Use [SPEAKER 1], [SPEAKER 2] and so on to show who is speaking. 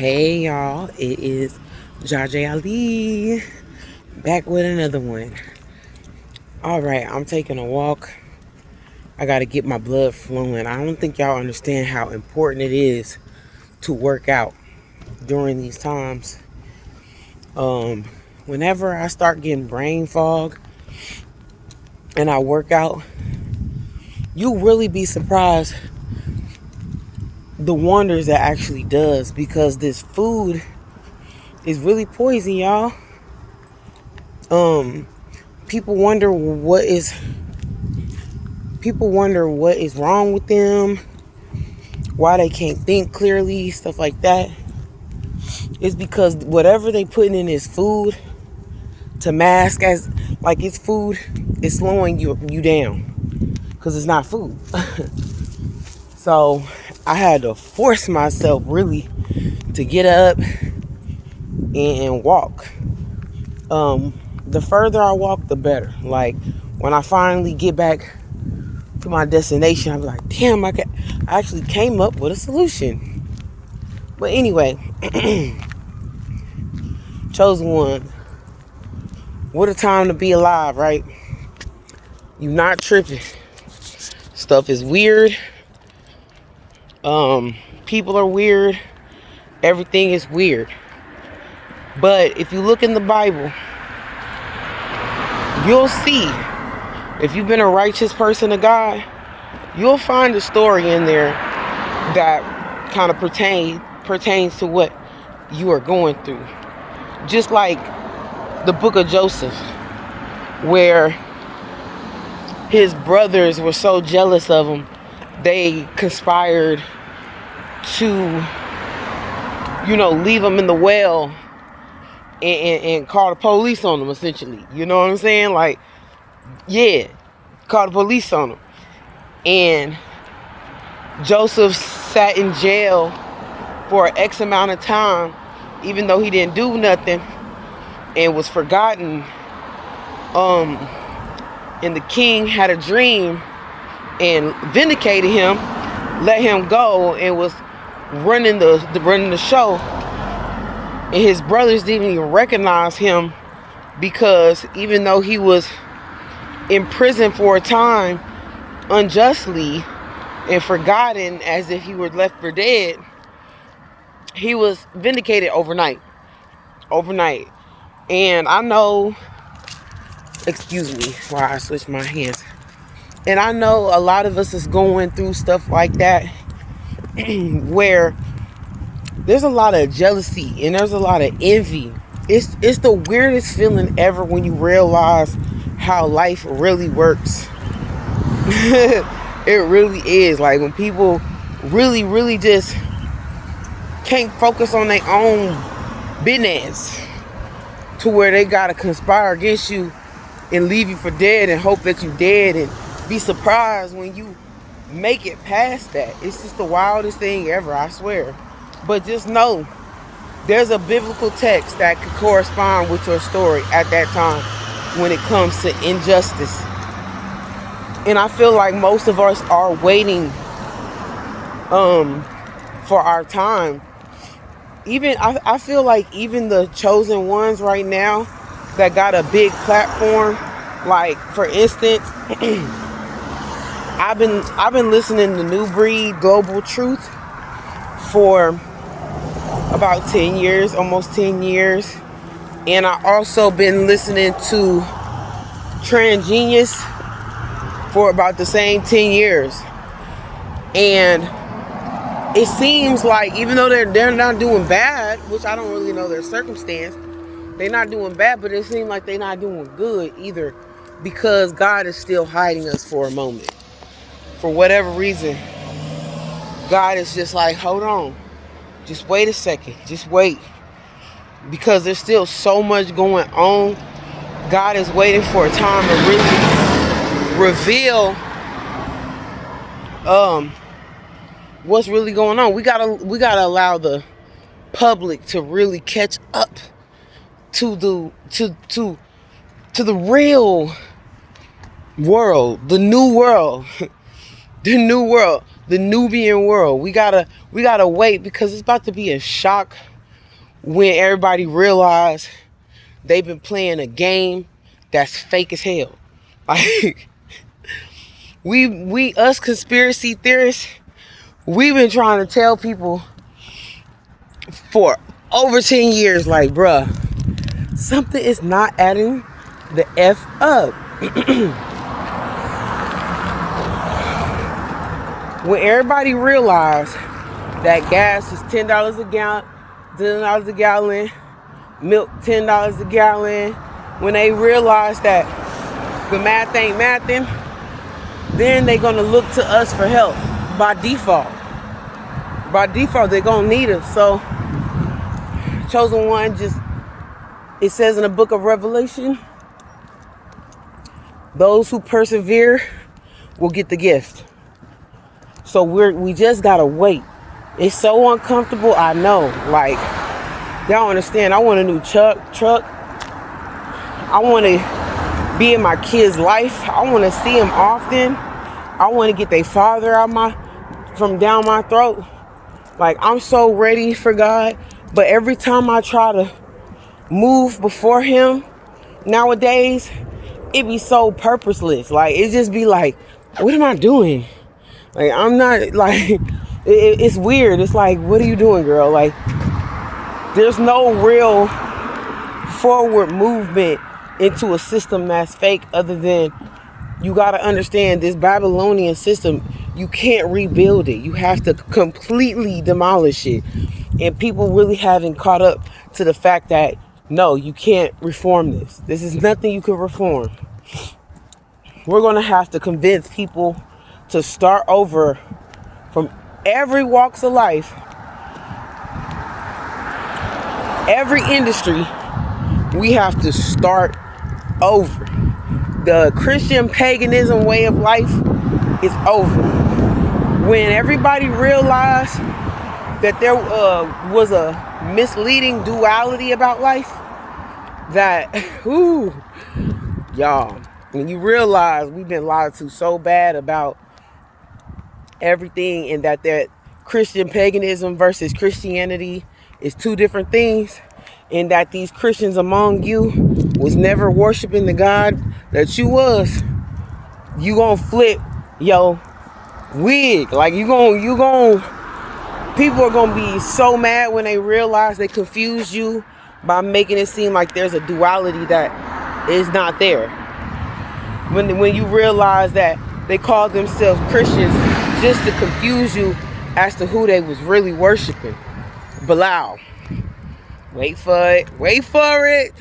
[SPEAKER 1] Hey y'all, it is Ali back with another one. Alright, I'm taking a walk. I gotta get my blood flowing. I don't think y'all understand how important it is to work out during these times. Whenever I start getting brain fog and I work out, you really be surprised the wonders that actually does, because this food is really poison, y'all. People wonder what is wrong with them, why they can't think clearly, stuff like that. It's because whatever they putting in this food to mask as like it's food is slowing you down, because it's not food. So I had to force myself really to get up and walk. The further I walk, the better. Like when I finally get back to my destination, I'm like, damn, I actually came up with a solution. But anyway, chosen one. What a time to be alive, right? You not tripping. Stuff is weird. People are weird. Everything is weird. But if you look in the Bible, you'll see, if you've been a righteous person of God, you'll find a story in there that kind of pertains to what you are going through. Just like the book of Joseph, where his brothers were so jealous of him, they conspired to, leave him in the well and call the police on him, essentially. You know what I'm saying? Like, yeah, call the police on him. And Joseph sat in jail for X amount of time, even though he didn't do nothing, and was forgotten. And the king had a dream and vindicated him, let him go, and was running the show. And his brothers didn't even recognize him, because even though he was in prison for a time unjustly and forgotten as if he were left for dead, he was vindicated overnight. And I know, excuse me while I switch my hands, and I know a lot of us is going through stuff like that where there's a lot of jealousy and there's a lot of envy. It's the weirdest feeling ever when you realize how life really works. It really is. Like when people really just can't focus on their own business, to where they gotta conspire against you and leave you for dead and hope that you dead, and be surprised when you make it past that. It's just the wildest thing ever, I swear. But just know, there's a biblical text that could correspond with your story at that time when it comes to injustice. And I feel like most of us are waiting for our time. Even I feel like even the chosen ones right now that got a big platform, like for instance, I've been listening to New Breed Global Truth for about 10 years, almost 10 years. And I also been listening to TransGenius for about the same 10 years. And it seems like, even though they're not doing bad, which I don't really know their circumstance, they're not doing bad, but it seems like they're not doing good either, because God is still hiding us for a moment. For whatever reason, God is just like, hold on, just wait a second, just wait, because there's still so much going on. God is waiting for a time to really reveal what's really going on. We gotta allow the public to really catch up to the real world, the new world, the Nubian world. We gotta wait, because it's about to be a shock when everybody realized they've been playing a game that's fake as hell. Like, we us conspiracy theorists, we've been trying to tell people for over 10 years, like, bruh, something is not adding the F up. When everybody realized that gas is $10 a gallon, $10 a gallon, milk $10 a gallon, when they realized that the math ain't mathing, then they're gonna look to us for help by default. By default, they're gonna need us. So, chosen one, it says in the book of Revelation, those who persevere will get the gift. So we just gotta wait. It's so uncomfortable, I know. Like, y'all understand, I want a new truck. I want to be in my kids' life. I want to see them often. I want to get their father from down my throat. Like, I'm so ready for God. But every time I try to move before him nowadays, it be so purposeless. Like, it just be like, what am I doing? Like, I'm not, like, it's weird. It's like, what are you doing, girl? Like, there's no real forward movement into a system that's fake, other than you got to understand this Babylonian system, you can't rebuild it. You have to completely demolish it. And people really haven't caught up to the fact that, no, you can't reform this. This is nothing you can reform. We're going to have to convince people to start over from every walks of life, every industry. We have to start over. The Christian paganism way of life is over. When everybody realized that there was a misleading duality about life, that, y'all, when you realize we've been lied to so bad about everything, and that Christian paganism versus Christianity is two different things, and that these Christians among you was never worshiping the God that you was, you gonna flip yo wig. Like, people are gonna be so mad when they realize they confused you by making it seem like there's a duality that is not there. When you realize that they call themselves Christians just to confuse you as to who they was really worshiping. Bilal. Wait for it.